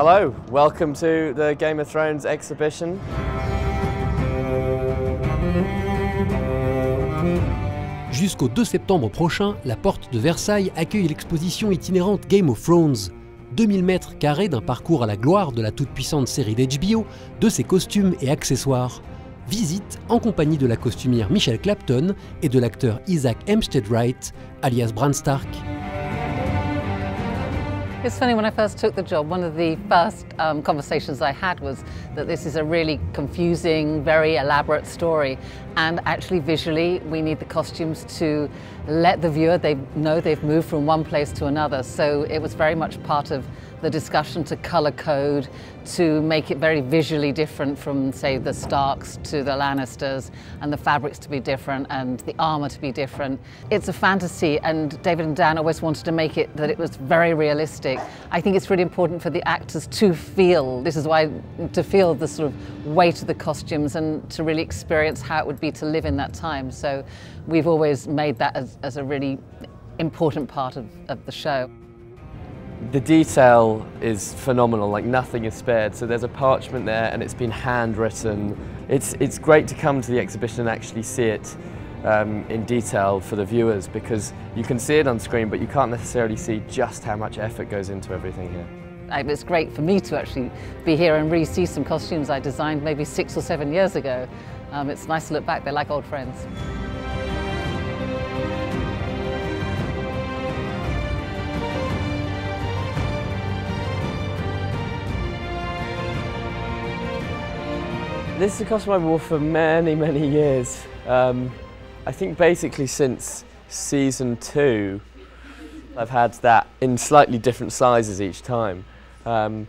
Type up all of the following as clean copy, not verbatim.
Hello, welcome to the Game of Thrones exhibition. Jusqu'au 2 septembre prochain, la Porte de Versailles accueille l'exposition itinérante Game of Thrones. 2000 mètres carrés d'un parcours à la gloire de la toute puissante série d'HBO, de ses costumes et accessoires. Visite en compagnie de la costumière Michele Clapton et de l'acteur Isaac Hempstead-Wright, alias Bran Stark. It's funny, when I first took the job, one of the first conversations I had was that this is a really confusing, very elaborate story, and actually visually we need the costumes to let the viewer know they've moved from one place to another. So it was very much part of the discussion to colour code, to make it very visually different from, say, the Starks to the Lannisters, and the fabrics to be different and the armour to be different. It's a fantasy, and David and Dan always wanted to make it that it was very realistic. I think it's really important for the actors to feel, this is why, to feel the sort of weight of the costumes and to really experience how it would be to live in that time. So we've always made that as a really important part of the show. The detail is phenomenal, like nothing is spared. So there's a parchment there and it's been handwritten. It's great to come to the exhibition and actually see it in detail for the viewers, because you can see it on screen but you can't necessarily see just how much effort goes into everything here. It's great for me to actually be here and really see some costumes I designed maybe 6 or 7 years ago. It's nice to look back, they're like old friends. This is a costume I wore for many, many years. I think basically since season 2, I've had that in slightly different sizes each time. It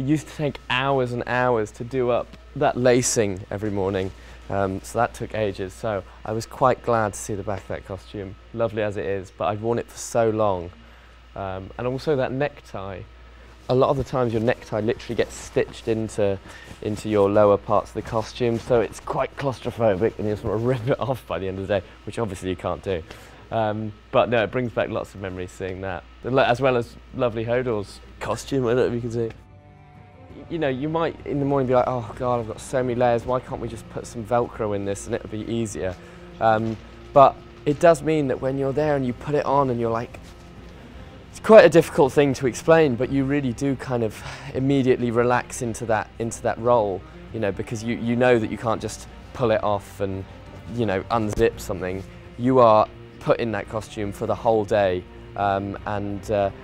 used to take hours and hours to do up that lacing every morning, so that took ages. So I was quite glad to see the back of that costume, lovely as it is, but I'd worn it for so long. And also that necktie. A lot of the times your necktie literally gets stitched into your lower parts of the costume, so it's quite claustrophobic and you just want to rip it off by the end of the day, which obviously you can't do. But no, it brings back lots of memories seeing that, as well as lovely Hodor's costume. I don't know if you can see. You know, you might in the morning be like, oh God, I've got so many layers, why can't we just put some Velcro in this and it'll be easier? But it does mean that when you're there and you put it on and you're like, it's quite a difficult thing to explain, but you really do kind of immediately relax into that role, you know, because you know that you can't just pull it off and, you know, unzip something. You are put in that costume for the whole day, and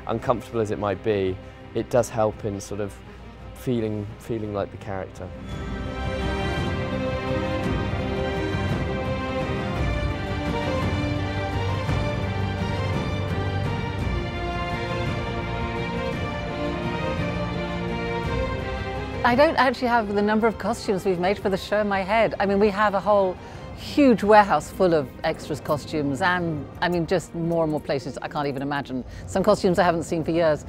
uncomfortable as it might be, it does help in sort of feeling like the character. I don't actually have the number of costumes we've made for the show in my head. I mean, we have a whole huge warehouse full of extras costumes, and I mean, just more and more places I can't even imagine. Some costumes I haven't seen for years.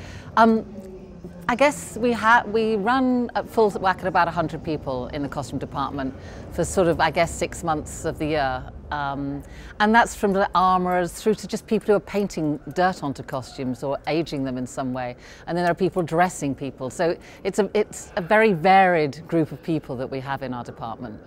I guess we run at full whack at about 100 people in the costume department for sort of, I guess, 6 months of the year. And that's from the armourers through to just people who are painting dirt onto costumes or aging them in some way. And then there are people dressing people. So it's a very varied group of people that we have in our department.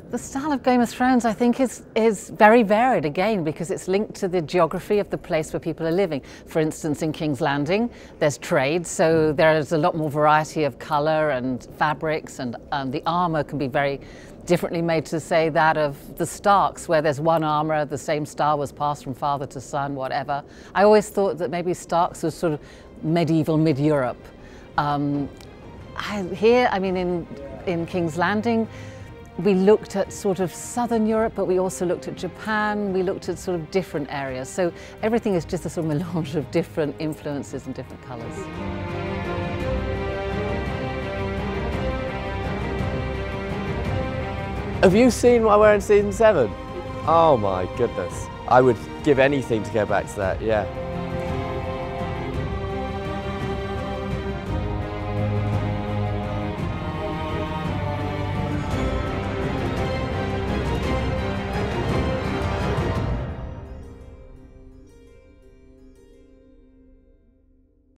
The style of Game of Thrones, I think, is very varied, again, because it's linked to the geography of the place where people are living. For instance, in King's Landing, there's trade, so there's a lot more variety of colour and fabrics, and the armour can be very differently made to, say, that of the Starks, where there's one armour, the same style was passed from father to son, whatever. I always thought that maybe Starks was sort of medieval mid-Europe. Here, I mean, in King's Landing, we looked at sort of southern Europe, but we also looked at Japan, we looked at sort of different areas. So everything is just a sort of melange of different influences and different colours. Have you seen what I wear in season 7? Oh my goodness. I would give anything to go back to that, yeah.